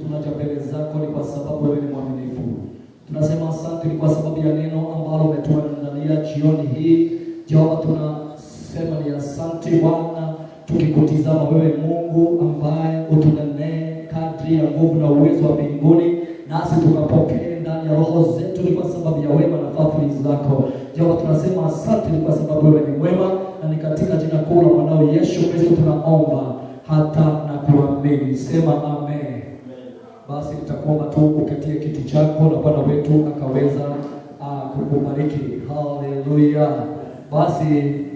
Tunaja mbele zako ni kwa sababu wewe ni mwaminifu. Tunasema asante ni kwa sababu ya neno ambalo umetuandalia jioni hii. Jehova, tunasema ni asante Bwana, tukikutizama wewe Mungu ambaye utunenee kadri ya nguvu na uwezo wa mbinguni, nasi tukapokee ndani ya roho zetu ni kwa sababu ya wema na fadhili zako. Jehova, tunasema asante ni kwa sababu wewe ni mwema, na ni katika jina kuu la mwanao Yesu Kristo tunaomba hata na kuamini. Sema amen. Basi nitakuomba tu ukatie kiti chako na Bwana wetu akaweza kukubariki. Haleluya. Basi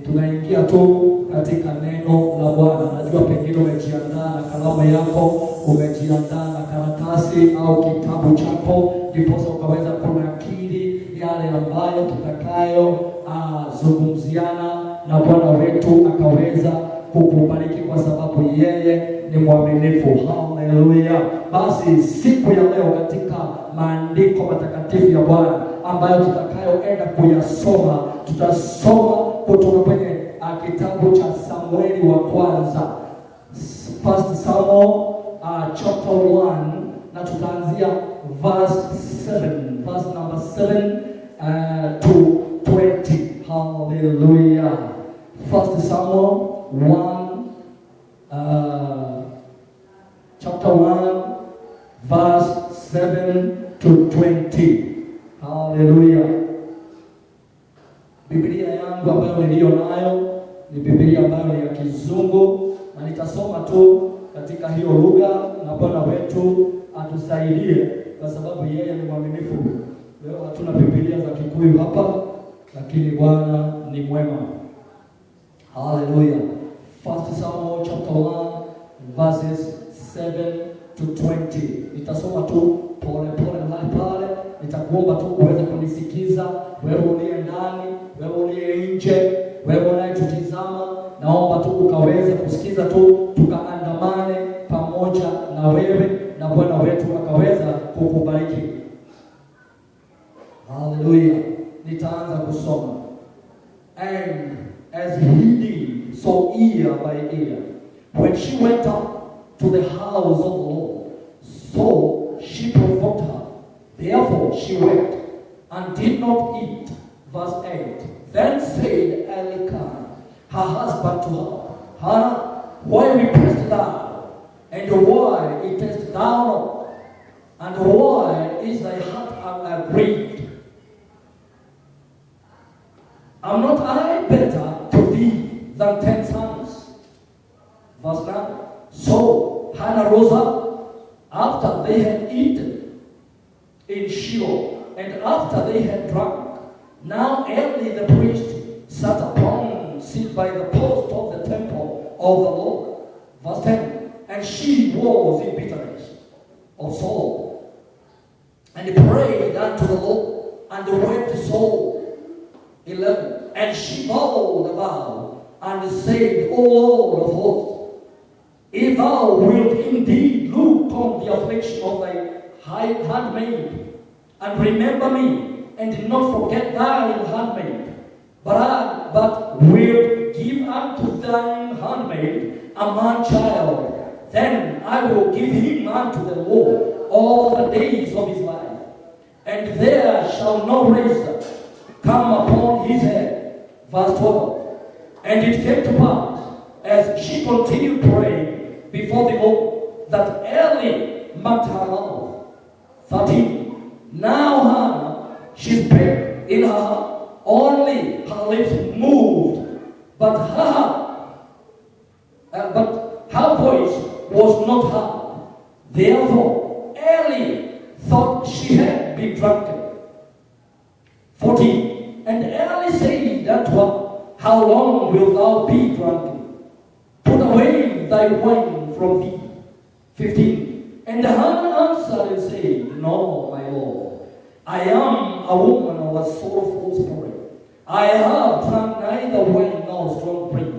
tunaingia tu katika neno la Bwana. Najua pengine umejiandaa na kalamu yako, umejiandaa na karatasi au kitabu chako, ndipo ukaweza kunakili yale ambayo tutakayo zungumziana na Bwana wetu akaweza kukubariki kwa sababu yeye ni mwaminifu. Haleluya. Basi siku ya leo katika maandiko matakatifu ya Bwana ambayo tutakayoenda kuyasoma, tutasoma kutoka kwenye kitabu cha Samueli wa kwanza, First Samuel chapter 1, na tutaanzia verse number 7 to 20. Hallelujah. First Samuel 1 chapter 1 verse 7 to 20. Hallelujah. Biblia yangu ambayo niliyo nayo ni Biblia ambayo ni ya Kizungu, na nitasoma tu katika hiyo lugha, na Bwana wetu atusaidie kwa sababu yeye ni mwaminifu. Leo hatuna Biblia za Kikuyu hapa, lakini Bwana ni mwema. Hallelujah. First Samuel chapter 1 verses 7 to 20. Nitasoma tu pole pale. Nitakuomba tu uweze kunisikiza, wewe uliye ndani, wewe uliye nje, wewe unayetutizama, naomba tu ukaweze kusikiza tu, tukaandamane pamoja na wewe, na Bwana wetu akaweza kukubariki. Hallelujah. Nitaanza kusoma. And as he did, so ear by ear, when she went up to the house of the Lord, so she provoked her. Therefore she wept and did not eat. Verse 8. Then said Elkanah, her husband, to her, Hannah, why repressed thou? And why eatest thou not? And why is thy heart grieved? Am not I better to thee than 10 sons? Verse 9. So Hannah rose up after they had eaten in Shiloh, and after they had drunk. Now Eli the priest sat upon seat by the post of the temple of the Lord. Verse 10. And she was in bitterness of soul, and prayed unto the Lord, and wept sore. 11. And she vowed a vow, and said, O Lord of hosts, if thou wilt indeed look on the affliction of thy handmaid, and remember me, and did not forget thine handmaid, but wilt give unto thine handmaid a man child, then I will give him unto the Lord all the days of his life, and there shall no razor come upon his head. Verse 12. And it came to pass, as she continued praying before the Lord, that Eli marked her mouth. 13. Now Hannah, she spake in her heart, only her lips moved, but her voice was not heard. Therefore Eli thought she had been drunken. 14. And Eli said unto her, How long wilt thou be drunken? Put away thy wine from thee. 15. And Hannah answered and said, No, my Lord, I am a woman of a sorrowful spirit. I have drunk neither wine nor strong drink,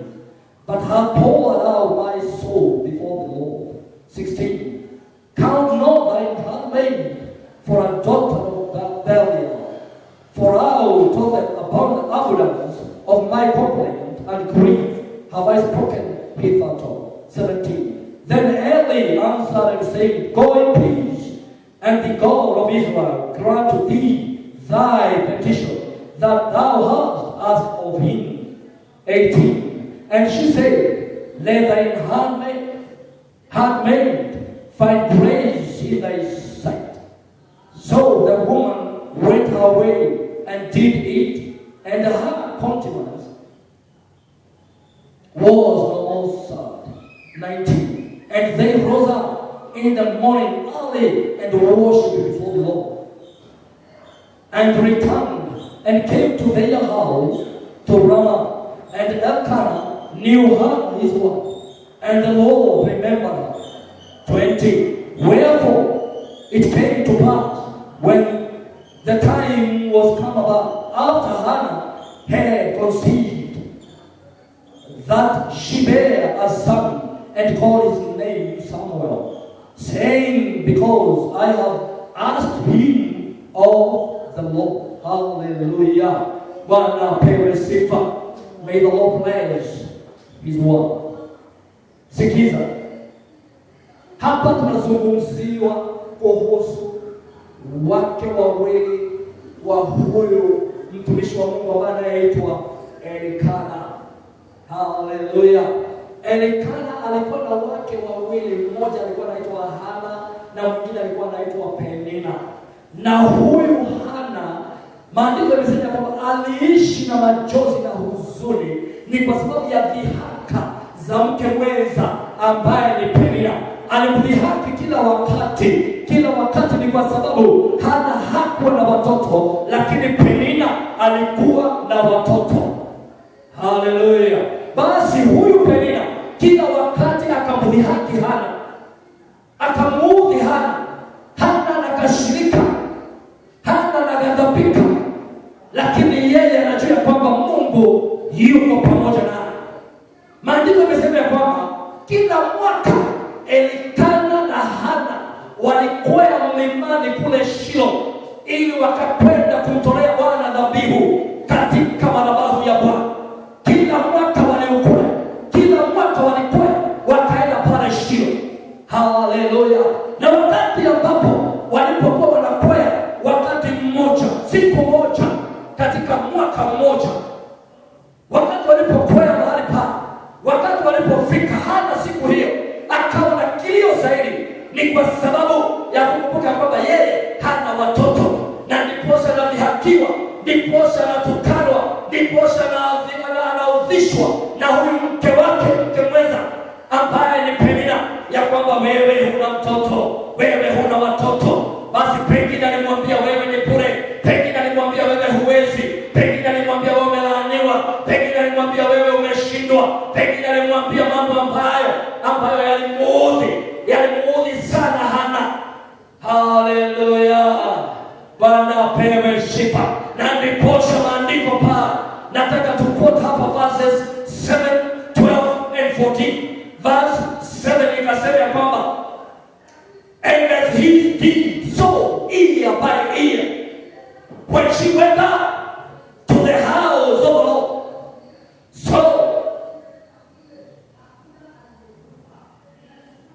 but have poured out my soul before the Lord. 16. Count not thine handmaid for a daughter of Belial, for out of the abundance of my complaint and grief have I spoken hitherto. 17. Then Eli answered and said, saying, Go in peace, and the God of Israel grant to thee thy petition that thou hast asked of him. 18. And she said, Let thine handmaid find grace in thy sight. So the woman went her way and did it, and her countenance was no more sad. 19. And they rose up in the morning early and worshipped before the Lord, and returned and came to their house to Ramah, and Elkanah knew her his wife, and the Lord remembered her. 20. Wherefore it came to pass, when the time was come about, after Hannah had conceived, that she bare a son, and called his name Samuel, saying, Because I have asked him of the Lord. Hallelujah. Bwana pewe sifa. May the Lord bless his word. Sikiza. Hapa tunazungumziwa kuhusu wake wawili wa huyu mtumishi wa Mungu ambaye anaitwa Elikana. Hallelujah. Elikana alikuwa na wake wawili, mmoja alikuwa anaitwa Hana na mwingine alikuwa anaitwa Penina. Na huyu Hana, maandiko yanasema kwamba aliishi na machozi na huzuni, ni kwa sababu ya dhihaka za mke mwenza ambaye ni Penina. Alimdhihaki kila wakati ni kwa sababu Hana hakuwa na watoto, lakini Penina alikuwa na watoto. Hallelujah. Basi huyu Penina kila wakati akamdhihaki Hana, akamuudhi Hana. Hana anakasirika, Hana anaghadhabika, lakini yeye anajua kwamba Mungu yuko pamoja naye. Maandiko yamesema kwamba kila mwaka Elikana na Hana walikwea mlimani kule Shilo ili wakakwenda kumtolea Bwana dhabihu katika madhabahu ya Bwana. Kila mwaka walikwea wakaenda pale Shilo. Haleluya. Na wakati ambapo walipokuwa wanakwea, wakati mmoja, siku moja katika mwaka mmoja, wakati walipokwea mahali pale, wakati walipofika, Hana siku hiyo akawa na kilio zaidi, ni kwa sababu ya kukumbuka kwamba yeye hana watoto, na ndiposa anadhihakiwa, ndiposa anatukanwa, ndiposa anaudhishwa na huyu mke wake, mke mwenza ambaye ni Penina, ya kwamba wewe huna mtoto, wewe huna watoto. Basi pengine alimwambia wewe ni bure, pengine alimwambia wewe huwezi, pengine alimwambia wewe umelaaniwa, pengine alimwambia wewe umeshindwa, pengine alimwambia mambo ambayo yalimuudhi sana Hana. Haleluya. Bwana apewe sifa. Na ndiposa maandiko pa nataka tuquote hapa verses 7, 12 and 14. Verse 7 ikasema kwamba, and as he did so year by year, when she went up to the house of the Lord, so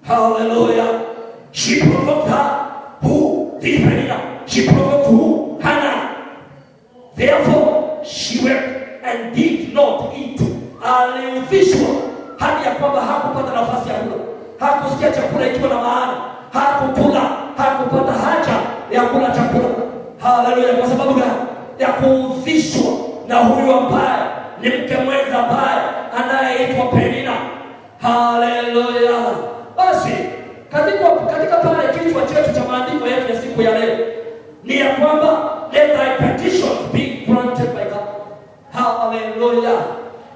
hallelujah, she provoked her, who? This Penina. She provoked who? Hannah. Therefore she wept and did not eat. Aliudhishwa hadi ya kwamba hakupata nafasi ya kula, hakusikia chakula ikiwa na maana, hakupata haja ya kula chakula. Haleluya. Kwa sababu gani? Ya kuudhishwa na huyu ambaye ni mke mwenza ambaye anayeitwa Penina. Haleluya. Basi katika pale kichwa chetu cha maandiko yetu ya siku ya leo ni ya kwamba let thy petitions be granted by God. Haleluya.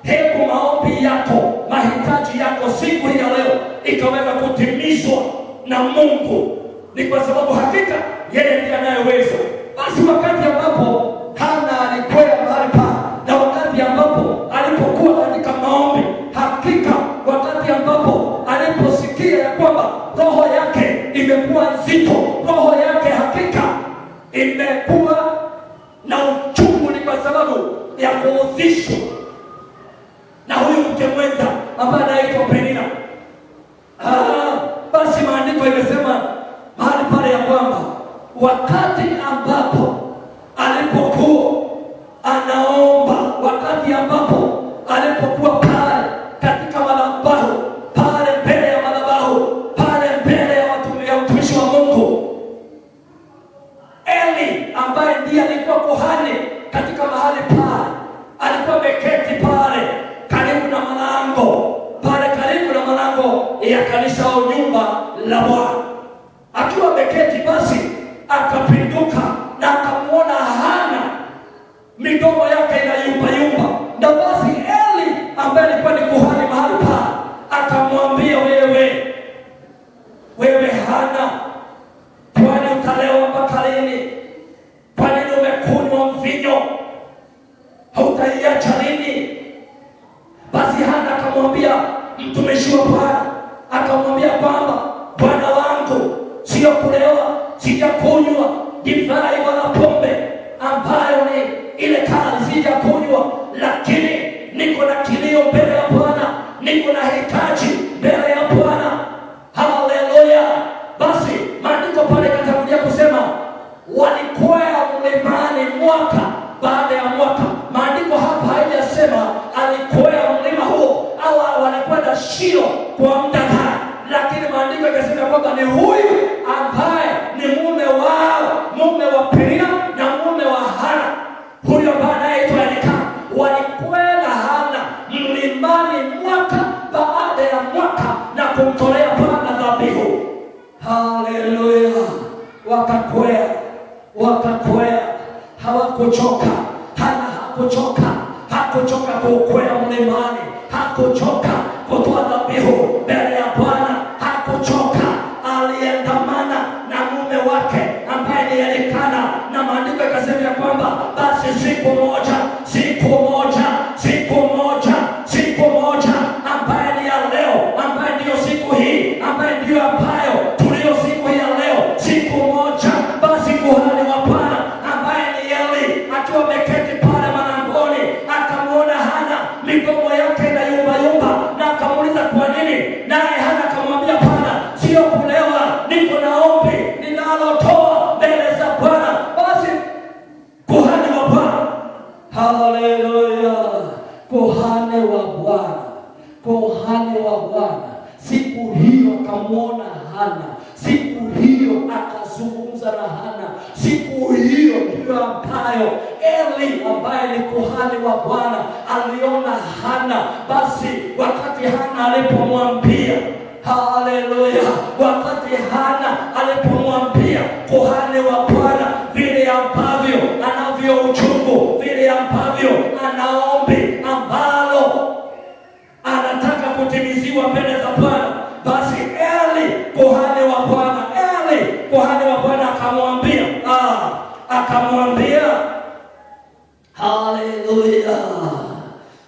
Hebu maombi yako, mahitaji yako siku hii ya leo ikaweza kutimizwa na Mungu, ni kwa sababu hakika yeye ndiye anayeweza. Basi wakati ambapo Hana alikwea mahali pa, na wakati ambapo alipokuwa katika maombi, hakika wakati ambapo aliposikia ya kwamba roho yake imekuwa nzito, roho yake hakika imekuwa na uchungu, ni kwa sababu ya kuudhishwa na huyu mke mwenza ambaye anaitwa Penina. Basi maandiko imesema wakati ambapo alipokuwa anaomba, wakati ambapo alipokuwa pale katika madhabahu, pale mbele ya madhabahu, pale mbele ya mtumishi wa Mungu Eli, ambaye ndiye alikuwa kuhani katika mahali pale, alikuwa ameketi pale karibu na malango, pale karibu na malango ya kanisa au nyumba la Bwana. Akiwa ameketi, basi akapinduka na akamwona Hana, midomo yake inayumbayumba. Na basi Eli ambaye alikuwa ni kuhani mahali pale akamwambia, wewe Hana, kwani utalewa mpaka lini? Kwa nini umekunywa mvinyo? Hautaiacha lini? Basi Hana akamwambia mtumishi wa Bwana, akamwambia kwamba bwana wangu, sio kulewa, sijakunywa divai wala pombe ambayo ni ile kali, sijakunywa, lakini niko na kilio mbele ya Bwana, niko na hitaji mbele ya Bwana. Haleluya! Basi maandiko pale katangulia kusema walikwea mlimani mwaka baada ya mwaka. Maandiko hapa haijasema alikwea mlima huo au walikwenda Shilo kwa muda gani, lakini maandiko yakasema kwamba ni huyu ambaye ni mume wa Penina na mume wa Hana, huyo ambaye anaitwa Elikana, walikwenda Hana mlimani mwaka baada ya mwaka na kumtolea Bwana dhabihu. Haleluya! Wakakwea, hawakuchoka. Hana hakuchoka kukwea mlimani, hakuchoka kutoa dhabihu mbele ya Bwana, hakuchoka. Aliandamana na mume wake ambaye ni Elikana, na maandiko yakasema kwamba basi siku moja ambaye ni ya leo, ambaye ndiyo siku hii, ambaye ndiyo ambayo tulio siku hii ya leo, siku moja basi kuhani wa Bwana ambaye ni Eli akiwa ameketi pale malangoni akamwona Hana, midomo yake inayumbayumba, na akamuuliza kwa nini, naye Hana akamwambia Bwana, sio kulewa, niko na ombi ninalotoa mbele za Bwana. Basi kuhani wa Bwana, haleluya, kuhani wa Bwana siku hiyo akamwona Hana, siku hiyo akazungumza na Hana, siku hiyo ndio ambayo Eli ambaye ni kuhani wa Bwana aliona Hana. Basi wakati Hana alipomwambia, haleluya, wakati Hana alipomwambia kuhani wa Bwana vile ambavyo anavyo uchungu, vile ambavyo anaombi ambalo anataka kutimiziwa mbele za Bwana, basi Eli kuhani wa Bwana akamwambia haleluya.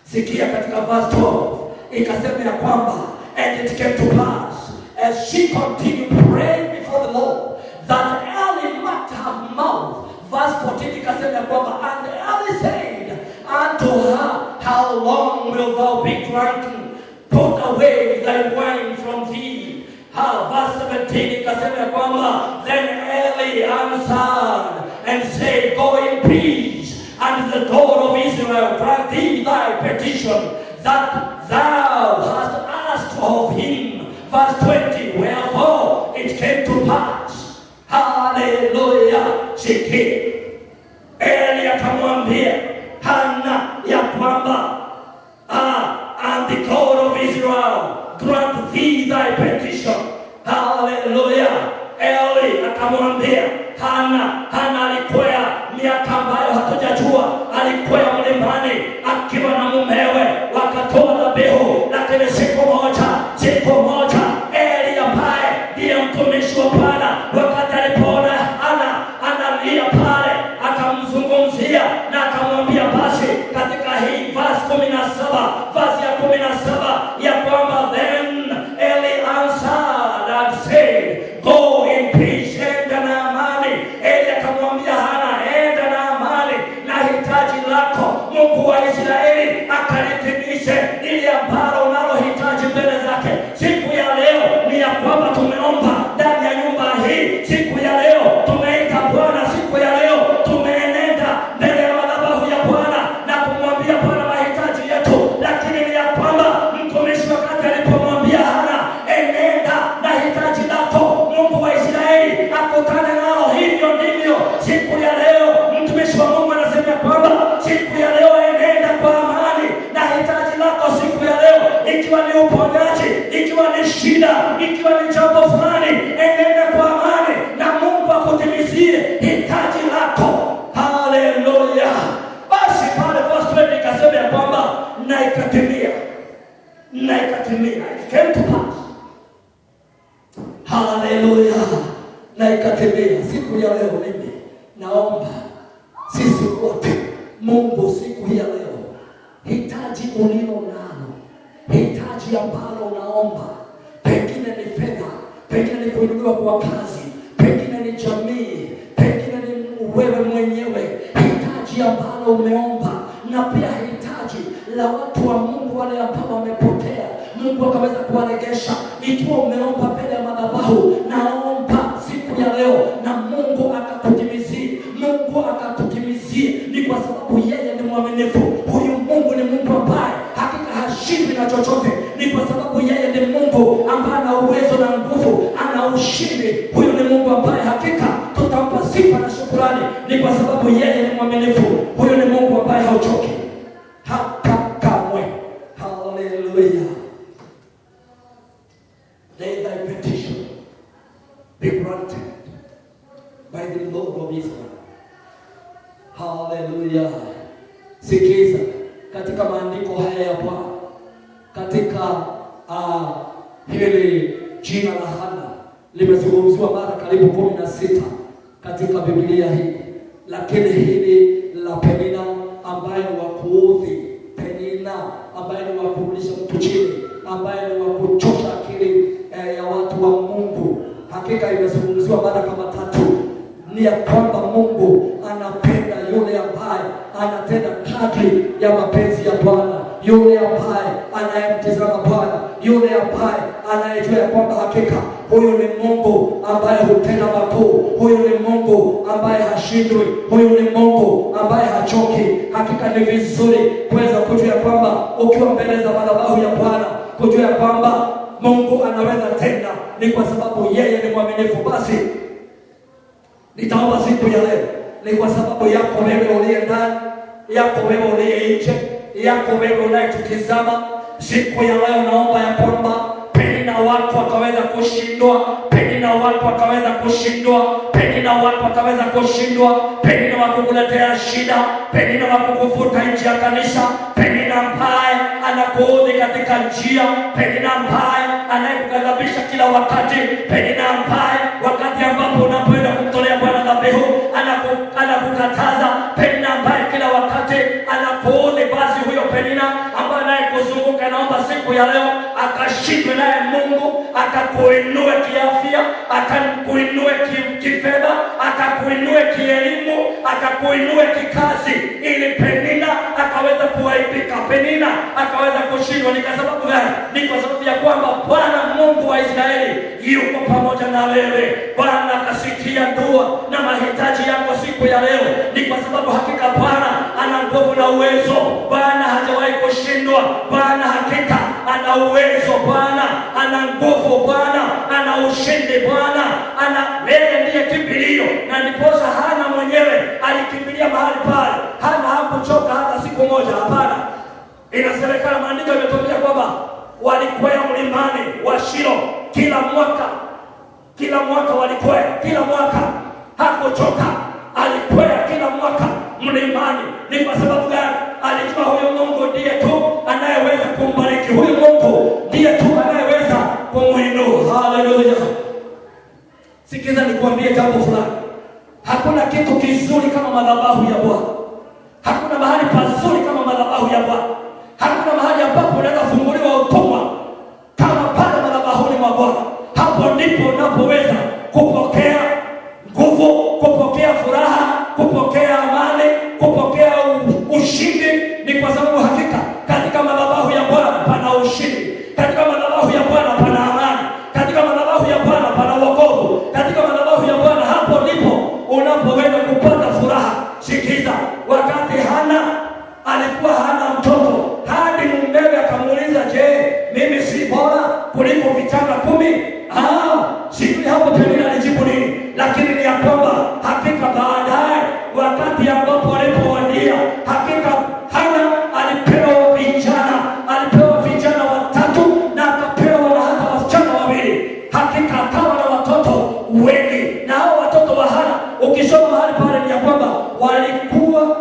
Sikia katika verse 12 ikasema ya kwamba, and it came to pass as she continued praying before the Lord that Eli marked her mouth. Verse 14 ikasema ya kwamba, and Eli said unto her, how long wilt thou be drunken? Put away thy wine from thee. Verse 17 ikasema ya kwamba, then Eli answered and said, go in peace, and the God of Israel grant thee thy petition that thou hast asked of him. Verse 20, wherefore it came to pass, hallelujah, sikia, Eli akamwambia Hana ya kwamba, and the God of Israel grant thee thy petition. Hallelujah. Eli akamwambia Hana alikwea miaka ambayo hatujajua, alikwea mlimani akiwa na mumewe, wakatoa dhabihu, lakini siku moja Eli ambaye ndiye mtumishi wa Bwana, wakati alipoona Hana analia pale, akamzungumzia na akamwambia basi katika hii verse 17 ya kwamba, then Eli answered and said, go in peace, enda na amani. Eli akamwambia Hana, utakutana nao. Hivyo ndivyo siku ya leo mtumishi wa Mungu anasema kwamba siku ya leo enenda kwa amani, na hitaji lako siku ya leo, ikiwa ni uponyaji, ikiwa ni shida, ikiwa ni jambo fulani, enenda kwa amani na Mungu akutimizie hitaji lako. Haleluya. Basi pale verse 20 ikasema ya kwamba na ikatimia. It came to pass. Haleluya. Na ikatimia. Siku ya leo mimi naomba sisi wote, Mungu siku ya leo, hitaji ulilo nalo, hitaji ambalo unaomba, pengine ni fedha, pengine ni kuinuliwa kwa kazi, pengine ni jamii, pengine ni wewe mwenyewe, hitaji ambalo umeomba, na pia hitaji la watu wa Mungu wale ambao wamepotea, Mungu akaweza kuwarejesha. Ikiwa umeomba mbele ya madhabahu, naomba siku ya leo na Mungu akakutimizie, Mungu akakutimizie. Ni kwa sababu yeye ni mwaminifu. Huyu Mungu ni Mungu ambaye hakika hashindwi na chochote. Ni kwa sababu yeye ni Mungu ambaye ana uwezo na nguvu, ana ushindi. Huyu ni Mungu ambaye hakika tutampa sifa na shukrani, ni kwa sababu yeye ni mwaminifu. Huyu ni Mungu ambaye hauchoki hata kamwe. Hallelujah. Let thy petition be granted by the Lord of Israel. Hallelujah. Sikiza katika maandiko haya ya Bwana, katika hili jina la Hana limezungumziwa mara karibu 16 katika Biblia hii, lakini hili la Penina ambaye ni wa kuudhi, Penina ambaye ni wa kurudisha mtu chini, ambaye ni wa kuchosha akili ya watu wa Mungu, hakika imezungumziwa mara kama 3. Ni ya kwamba Mungu anapenda yule ambaye anatenda kadri ya mapenzi ya Bwana, yule ambaye anayemtazama Bwana, yule ambaye anayejua ya kwamba hakika huyu ni Mungu ambaye hutenda makuu, huyu ni Mungu ambaye hashindwi, huyu ni Mungu ambaye hachoki. Hakika ni vizuri kuweza kujua ya kwamba ukiwa mbele za madhabahu ya Bwana, kujua ya kwamba Mungu anaweza tenda, ni kwa sababu yeye ni mwaminifu. Basi nitaomba siku ya leo, ni kwa sababu yako wewe uliye ndani, yako wewe uliye nje, yako wewe unayetutazama. Siku ya leo naomba ya kwamba Penina watu wakaweza kushindwa, Penina watu wakaweza kushindwa, Penina watu wakaweza kushindwa, Penina wakukuletea shida, Penina wakukuvuta nje ya kanisa, Penina ambaye anakuudhi katika njia, Penina ambaye anayekukadhabisha kila wakati, Penina ambaye wakati ambapo unapoenda kumtolea Bwana dhabihu anakukataza, Penina ambaye kila wakati anakuudhi. Basi huyo Penina ambaye anayekuzunguka, naomba siku ya leo akashindwe naye Mungu, akakuinue kiafya, akakuinue kifedha, akakuinue kielimu, akakuinue kikazi, ili Penina akaweza kuaibika, Penina akaweza kushindwa. Ni kwa sababu gani? Ni kwa sababu ya kwamba Bwana Mungu wa Israeli yuko pamoja na wewe. Bwana akasikia dua na mahitaji yako siku ya leo, ni kwa sababu hakika Bwana ana nguvu na uwezo. Bwana hajawahi kushindwa. Bwana hakika ana uwezo. Bwana ana nguvu. Bwana ana ushindi. Bwana yeye ndiye kimbilio, na ndiposa Hana mwenyewe alikimbilia mahali pale. Hana hakuchoka hata siku moja, hapana. Inasemekana, maandiko yametuambia kwamba walikwea mlimani wa Shilo kila mwaka walikwea, kila mwaka hakuchoka, alikwea kila mwaka mlimani. Ni kwa sababu gani? Alijua huyu Mungu ndiye tu anayeweza kumbariki, huyu Mungu ndiye tu anayeweza kumuinua. Haleluya. Sikiza nikwambie jambo fulani. Hakuna kitu kizuri kama madhabahu ya Bwana. Hakuna mahali pazuri kama madhabahu ya Bwana. Hakuna mahali ambapo unaweza funguliwa utumwa kama pale madhabahuni mwa Bwana. Hapo ndipo unapoweza kupokea nguvu, kupokea furaha, kupokea amani, kupokea ushindi. Ni kwa sababu hakika katika madhabahu ya Bwana pana ushindi. Katika madhabahu ya Bwana pana amani. Katika madhabahu ya Bwana pana wokovu. Katika madhabahu ya Bwana, hapo ndipo unapoweza kupata furaha. Sikiza, wakati Hana alikuwa hana mtoto, hadi mumewe akamuuliza, je, mimi si bora kuliko vichanga 10? Sijui hapo Penina alijibu ukisoma mahali pale ni ya kwamba walikuwa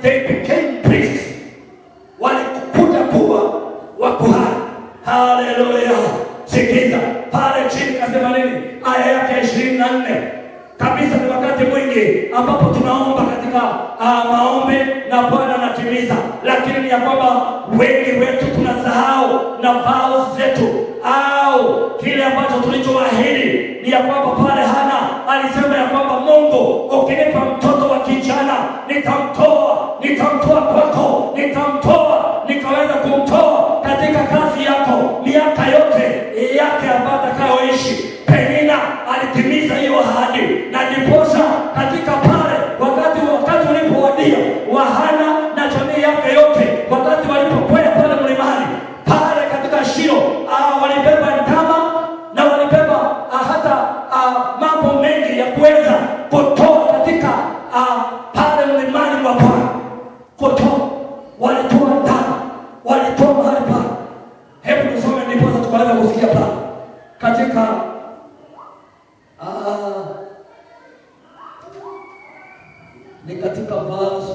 they became priests, walikuja kuwa wakuhani. Haleluya! Sikiza pale chini kasema nini? Aya yake 24 kabisa. Ni wakati mwingi ambapo tunaomba katika maombi na Bwana anatimiza, lakini ni ya kwamba wengi wetu tunasahau na vows zetu au kile ambacho tulichoahidi. Ni ya kwamba pale Hana alisema ya kwamba Mungu, ukinipa mtoto wa kijana nitamtoa kwako, nitamtoa nikaweza kumtoa katika kazi yako miaka yote yake ambayo atakayoishi. Penina alitimiza hiyo ahadi, na ndiposa katika pale wakati ulipowadia wa Hana na jamii yake yote, wakati walipokwenda pale mlimani pale katika Shilo, walibeba ndama na walibeba hata mambo mengi ya kuweza kutoa katika pale mlimani mwa Bwana. Walitoa ndama, walitoa mahali pale. Hebu tusome ndiposa tukaweza kusikia pale katika ni katika verse.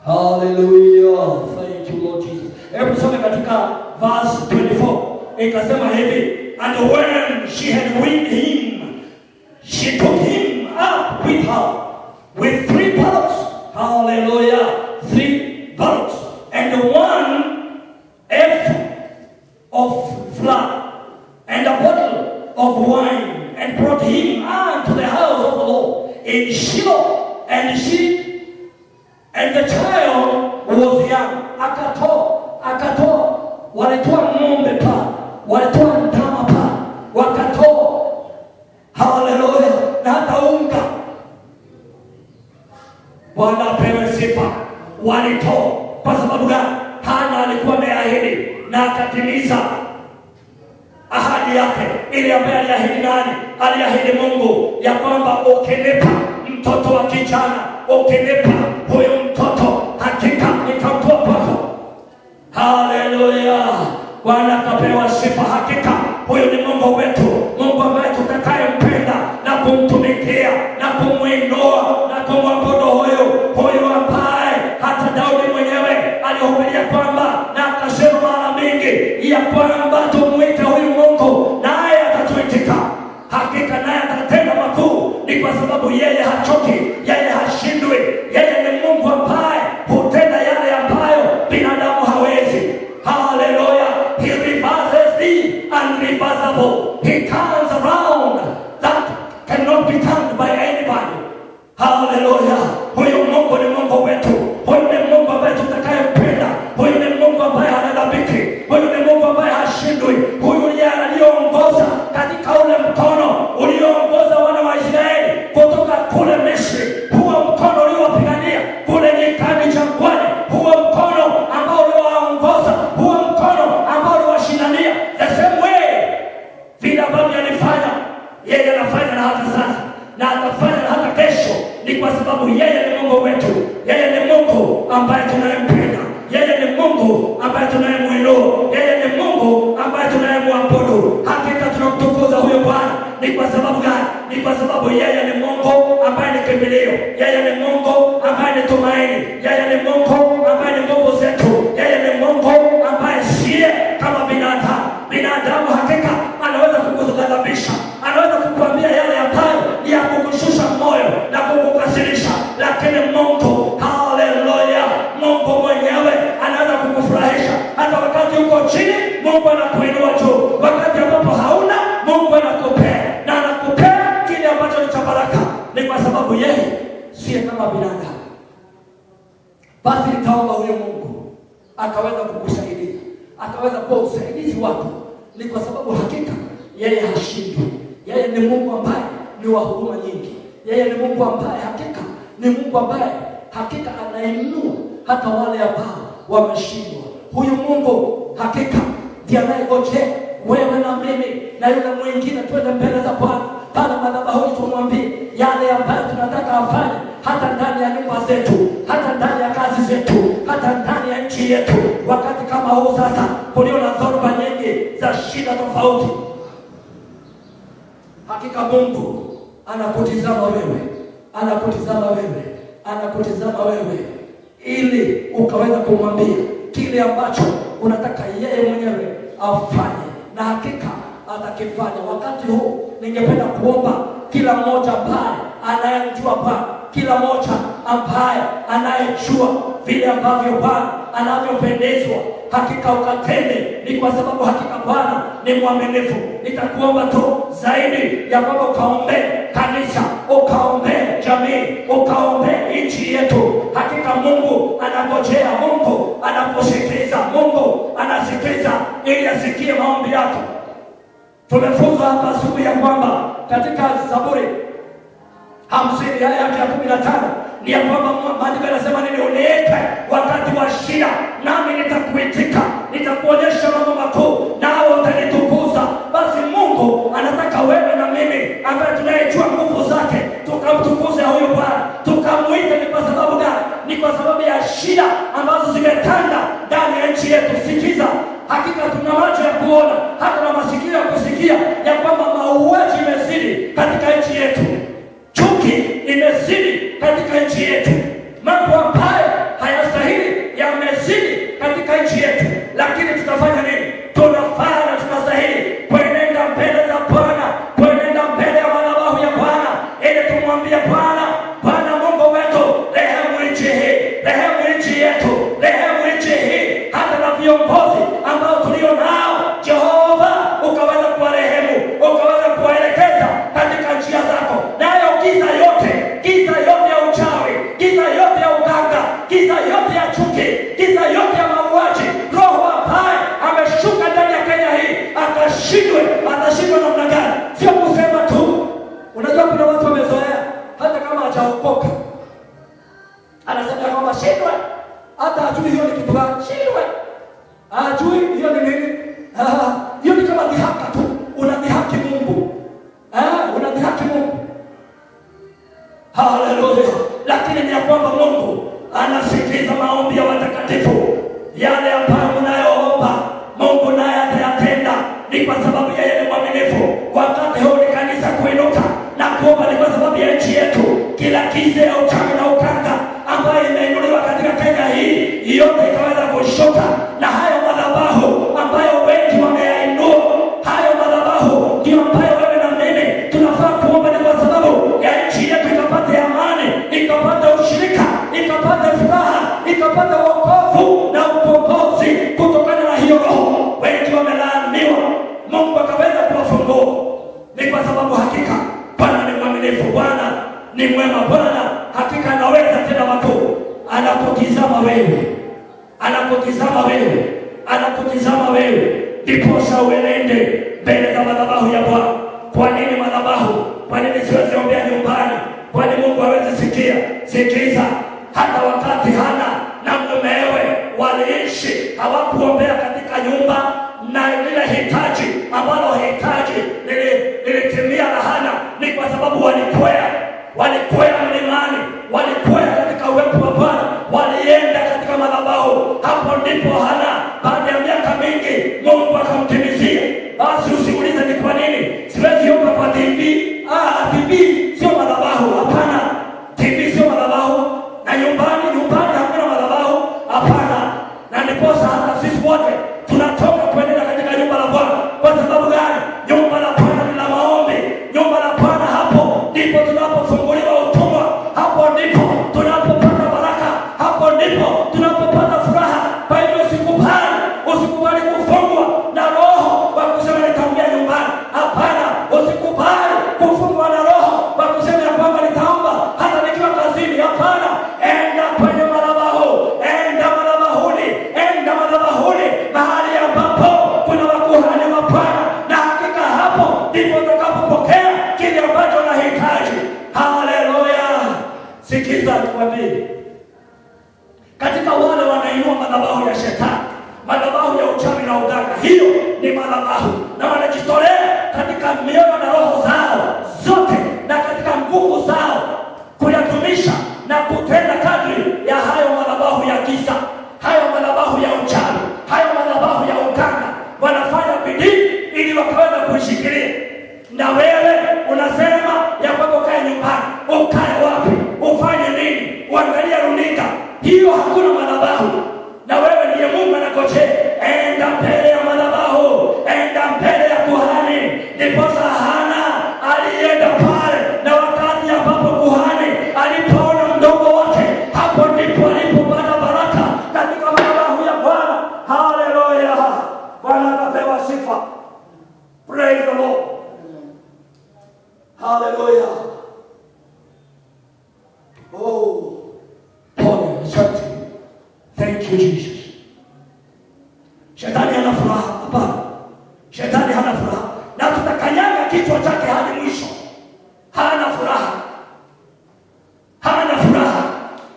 Hallelujah, thank you Lord Jesus. Hebu tusome katika verse 24. Ikasema hivi, and when she had weaned him, she took him up with her with 3 bullocks. Hallelujah, 3 bullocks and 1 ephah of flour and a bottle of wine, and brought him unto the house of the Lord in Shiloh, and the child was young. Akatoa, walitoa ng'ombe pa, walitoa ndama pa, wakatoa. Haleluya, na hata unga. Bwana apewe sifa. Walitoa kwa sababu gani? Hana alikuwa ameahidi na akatimiza ahadi yake ile ambaye aliahidi nani? Aliahidi Mungu ya kwamba ukinipa mtoto wa kijana, ukinipa huyo mtoto, hakika nitamtoa kwako. Haleluya, Bwana akapewa sifa. Hakika huyo ni Mungu wetu, Mungu ambaye tutakayempenda na kumtumikia na kumuinua na kumwabudu huyo ambaye hata Daudi mwenyewe alihubiria kwamba na akasema mara mingi ya kwamba tumuite huyu Mungu naye atatuitika. Hakika naye atatenda makuu. Ni kwa sababu yeye hachoki, yeye hashindwi. Yeye ni Mungu ambaye hutenda yale ambayo binadamu hawezi. Hallelujah, he reverses the unreversible. He turns around that cannot be turned by anybody. Hallelujah, huyu Mungu ni Mungu wetu. Huyu ni Mungu ambaye tutakayempenda. Huyu ni Mungu ambaye hanadhabiki. Huyu ni Mungu ambaye hashindwi. Huyu ndiye aliyeongoza katika ule mkono ulioongoza wana wa Israeli kutoka kule Misri. Huo mkono uliowapigania kule nyikani jangwani. Huo mkono ambao uliwaongoza. Huo mkono ambao uliwashindania. The same way vile ambavyo alifanya, yeye anafanya na hata sasa, na atafanya na hata kesho. Ni kwa sababu yeye ni Mungu wetu. Yeye ni Mungu ambaye tunayempenda. Yeye ni Mungu ambaye tunayemuinua. Yeye ni Mungu ambaye tunayemwabudu. Hakika tunamtukuza huyo Bwana. Ni kwa sababu gani? Ni kwa sababu yeye ni Mungu ambaye ni kimbilio. Yeye ni Mungu ambaye ni tumaini. Yeye ni Mungu ambaye ni nguvu zetu. Yeye ni Mungu ambaye siye kama binadamu. Binadamu hakika anaweza kukughadhabisha, anaweza kukuambia yale ambayo ni ya kukushusha moyo na kukukasirisha, lakini Mungu, haleluya, Mungu mwenyewe anaweza kukufurahisha. Hata wakati uko chini, Mungu anakuinua juu. Wakati ambapo hauna, Mungu anakupea, na anakupea kile ambacho ni cha baraka. Ni kwa sababu yeye siye kama binadamu. Basi nitaomba huyo Mungu akaweza kukusaidia, akaweza kuwa usaidizi wako. Ni kwa sababu hakika yeye hashindwi. Yeye ni Mungu ambaye ni wa huruma nyingi. Yeye ni Mungu ambaye hakika ni Mungu ambaye hakika anainua hata wale ambao wameshindwa. Huyu Mungu hakika ndiye anayengojea wewe na mimi na yule mwingine twende mbele za Bwana pale madhabahuni, tumwambie yale ambayo tunataka afanye, hata ndani ya nyumba zetu, hata ndani ya kazi zetu, hata ndani ya nchi yetu. Wakati kama huu sasa kulio na dhoruba nyingi za shida tofauti, Hakika Mungu anakutizama wewe, anakutizama wewe, anakutizama wewe, ili ukaweza kumwambia kile ambacho unataka yeye mwenyewe afanye, na hakika atakifanya. Wakati huu ningependa kuomba kila mmoja ambaye anayemjua Bwana, kila mmoja ambaye anayejua vile ambavyo Bwana anavyopendezwa, hakika ukatende. Ni kwa sababu hakika Bwana ni mwaminifu. Nitakuomba tu zaidi ya kwamba ukaombee kanisa, ukaombee jamii, ukaombee nchi yetu. Hakika Mungu anangojea, Mungu anakusikiliza, Mungu anasikiliza ili asikie maombi yako. Tumefunzwa hapa asubuhi ya kwamba katika Zaburi 50 aya yake ya 15 ni ya kwamba maandiko yanasema nini? Uniite wakati wa shida, nami nitakuitika, nitakuonyesha mambo makuu, nawe utanitukuza. Basi Mungu anataka wewe na mimi ambaye tunayejua nguvu zake tukamtukuze huyu Bwana, tukamuite. Ni kwa sababu gani? Ni kwa sababu ya shida ambazo zimetanda ndani ya nchi yetu. Sikiza, hakika tuna macho ya kuona, hata na masikio ya kusikia ya kwamba mauaji imezidi katika nchi yetu, chuki imezidi katika nchi yetu, mambo ambayo hayastahili yamezidi katika nchi yetu. Lakini tutafanya nini? Tunafaa na tunastahili kuenenda mbele za Bwana, kuenenda mbele ya madhabahu ya Bwana, ili tumwambie Bwana, Bwana Mungu wetu, rehemu nchi hii, rehemu nchi yetu, rehemu nchi hii, hata na viongozi ambao tulio nao, Jehova, ukaweza kuwarehemu, ukaweza kuwaelekeza katika njia zako. Nayo giza yote ya uchawi, giza yote ya uganga, giza yote ya chuki, giza yote ya mauaji, roho ambaye ameshuka ndani ya Kenya hii atashindwe namna gani? Sio kusema tu. Unajua kuna watu wamezoea, hata kama hajaokoka anasema kwamba shindwe, hata hajui hiyo ni kitu gani. Shindwe, hajui hiyo ni nini. Hiyo ni kama dhihaka tu, unadhihaki Mungu, unadhihaki Mungu. Haleluya! Lakini ni ya kwamba Mungu anasikiliza maombi ya watakatifu. Yale ambayo mnayoomba Mungu naye atayatenda. Ni kwa sababu yeye ni mwaminifu. Wakati huu ni kanisa kuinuka na kuomba, ni kwa sababu ya nchi yetu. Kila giza ya uchawi na ukanga ambayo imeinuliwa katika Kenya hii, yote ikaweza kushuka, na hayo madhabahu ambayo wengi wameyainua, hayo madhabahu ndio ambayo wewe na mimi tunafaa kuomba. Ni kwa sababu ya nchi yetu ikapate amani, ikapate ushirika, ikapate furaha, ikapate wokovu na ukombozi kutokana na hiyo roho. Wengi wamelaaniwa, Mungu akaweza kuwafungua. Ni kwa sababu hakika Bwana ni mwaminifu, Bwana ni mwema, Bwana hakika anaweza tena makuu. Anakutizama wewe, anakutizama wewe, anakutizama wewe, ndiposa uenende mbele za madhabahu ya Bwana. Kwa nini madhabahu? Kwa nini siwezi ombea nyumbani? Kwani Mungu hawezi sikia? Sikiza, hata wakati Hana na mumewe waliishi, hawakuombea katika nyumba, na lile hitaji ambalo hitaji lilitimia la Hana ni kwa sababu walikwea mlimani, walikwea katika uwepo wa Bwana, walienda katika madhabahu. Hapo ndipo Hana, baada ya miaka mingi, Mungu akamtimizia. Basi usiulize ni kwa nini siwezi omba kwa TV. TV sio madhabahu, hapana. TV sio madhabahu, na nyumbani hakuna madhabahu, hapana. Na ndiposa hata sisi wote tunatoka kuendelea katika nyumba la Bwana. Kwa sababu gani? Nyumba la Bwana ni la maombi. Nyumba la Bwana, hapo ndipo tunapofunguliwa utumwa, hapo ndipo tunapopata baraka, hapo ndipo tunapopata furaha. Kwa hivyo usikubali kufungwa na roho wa kusema nitaombea nyumbani. Hapana, usikubali kufungwa na roho wa kusema ya kwamba nitaomba hata nikiwa kazini. Hapana, enda kwenye madhabahu, enda madhabahuni, mahali ambapo kuna makuhani wa Bwana, na hakika hapo ndipo utakapopokea kile ambacho unahitaji. Haleluya! Sikiza nikwambie, katika wale wanainua madhabahu ya shetani, madhabahu ya uchawi na uganga, hiyo ni madhabahu, na wanajitolea katika mioyo na roho zao zote na katika nguvu zao kuyatumisha na kutenda kadri ya hayo madhabahu ya giza, hayo madhabahu ya uchawi, hayo madhabahu ya uganga. Wanafanya bidii ili wakaweza kuishikilia. Na wewe kuangalia runinga, hiyo hakuna madhabahu. Na wewe ndiye Mungu anakoche, enda mbele ya madhabahu, enda mbele ya kuhani. Ndiposa Hana alienda pale, na wakati ambapo kuhani alipoona mdogo wake, hapo ndipo alipopata baraka katika madhabahu ya Bwana. Haleluya, Bwana akapewa sifa. Praise the Lord. Haleluya. Oh, Bwana asante. Thank you Jesus. Shetani hana furaha. Hapana, shetani hana furaha, na tutakanyaga kichwa chake hadi mwisho. Hana furaha, hana furaha,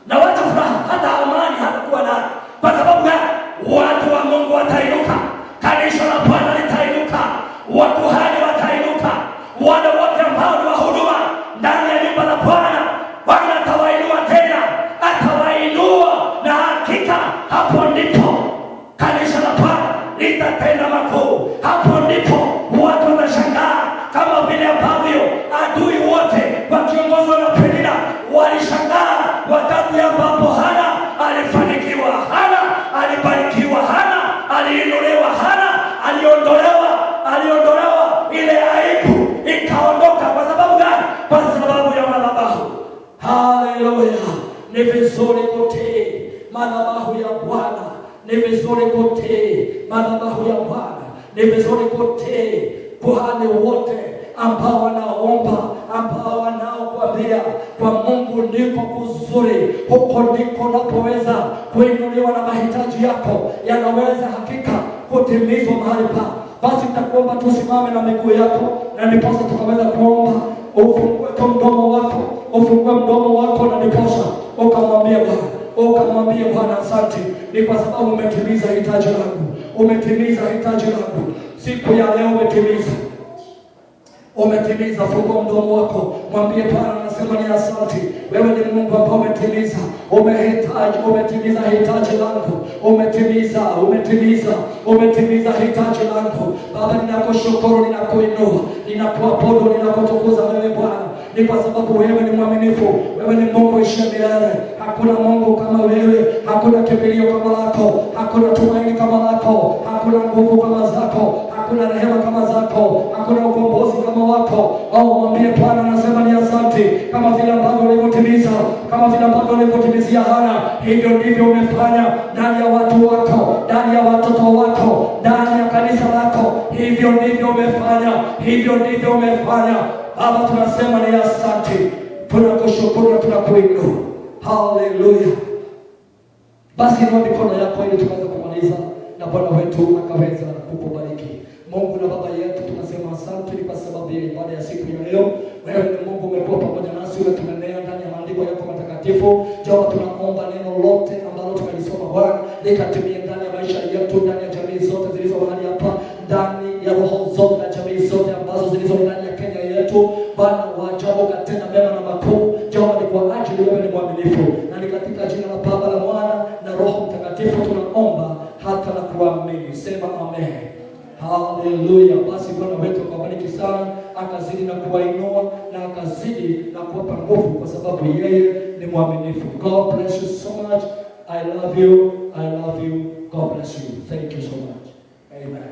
na wata furaha, hata amani hatakuwa nayo. Kwa sababu gani? Watu wa Mungu watainuka, kanisa la Bwana litainuka, wakuhani watainuka, wale wote ambao ni wahuduma ndani ya nyumba la Bwana, Bwana atawainua tena, atawainua, na hakika hapo ndipo kanisa la Bwana litatenda makuu. Hapo ndipo watu watashangaa, kama vile ambavyo adui wote wakiongozwa na Penina walishangaa wakati ambapo Hana alifanikiwa, Hana alibarikiwa, Hana aliinuliwa, Hana aliondolewa ile aibu ikaondoka. Kwa sababu gani? Kwa sababu ya madhabahu. Haleluya. Ni vizuri kutii madhabahu ya Bwana, ni vizuri kutii madhabahu ya Bwana, ni vizuri kutii kuhani wote ambao wanaomba, ambao wanaokuambia kwa Mungu ndiko kuzuri, huko ndiko unapoweza kuinuliwa, na mahitaji yako yanaweza hakika kutimizwa mahali pa. Basi nitakuomba tusimame na miguu yako, na ndiposa tukaweza kuomba. Ufungue mdomo wako, ufungue mdomo wako, na ndiposa ukamwambia Bwana asante, ni kwa sababu umetimiza hitaji langu, umetimiza hitaji langu siku ya leo, umetimiza. Fungua mdomo wako, mwambie Bwana nasema ni asante. Wewe ni Mungu ambao umetimiza hitaji langu, umetimiza hitaji langu. Baba, ninakushukuru, ninakuinua, ninakuabudu, ninakutukuza wewe Bwana, ni kwa sababu wewe ni mwaminifu, wewe ni Mungu ishiye milele. Hakuna Mungu kama wewe, hakuna kimbilio kama lako, hakuna tumaini kama lako, hakuna nguvu kama zako, hakuna rehema kama zako, hakuna ukombozi kama wako. Mwambie Bwana nasema ni asante, kama vile ambavyo ulivyotimizia Hana, hivyo ndivyo umefanya ndani ya watu wako, ndani ya watoto wako, ndani ya kanisa lako. Hivyo ndivyo umefanya. Baba, tunasema ni asante, tunakushukuru na tunakuinua. Haleluya. Basi inua mikono yako ili tuweze kumaliza na Bwana wetu akaweza kukubariki. Mungu na Baba yetu, tunasema asante kwa sababu ya ibada ya siku ya leo. Wewe ni Mungu, umekuwa pamoja nasi, umetunenea ndani ya maandiko yako matakatifu. Jehova, tunaomba neno lote ambalo tumelisoma Bwana likatimie ndani ya maisha yetu, ndani ya jamii zote zilizo mahali hapa, ndani ya roho zote na jamii zote ambazo zilizo ndani ya Kenya yetu. Bwana wa ajabu, katenda mema na makuu. Jehova, ni kwa ajili wewe ni mwaminifu, na ni katika jina la Baba, la Mwana na Roho Mtakatifu tunaomba hata na kuamini. Sema amen. Haleluya. Basi Bwana wetu akabariki sana, akazidi na kuwainua, na akazidi na kuwapa nguvu, kwa sababu yeye ni mwaminifu. God bless you so much. I love you. God bless you. Thank you so much. Amen.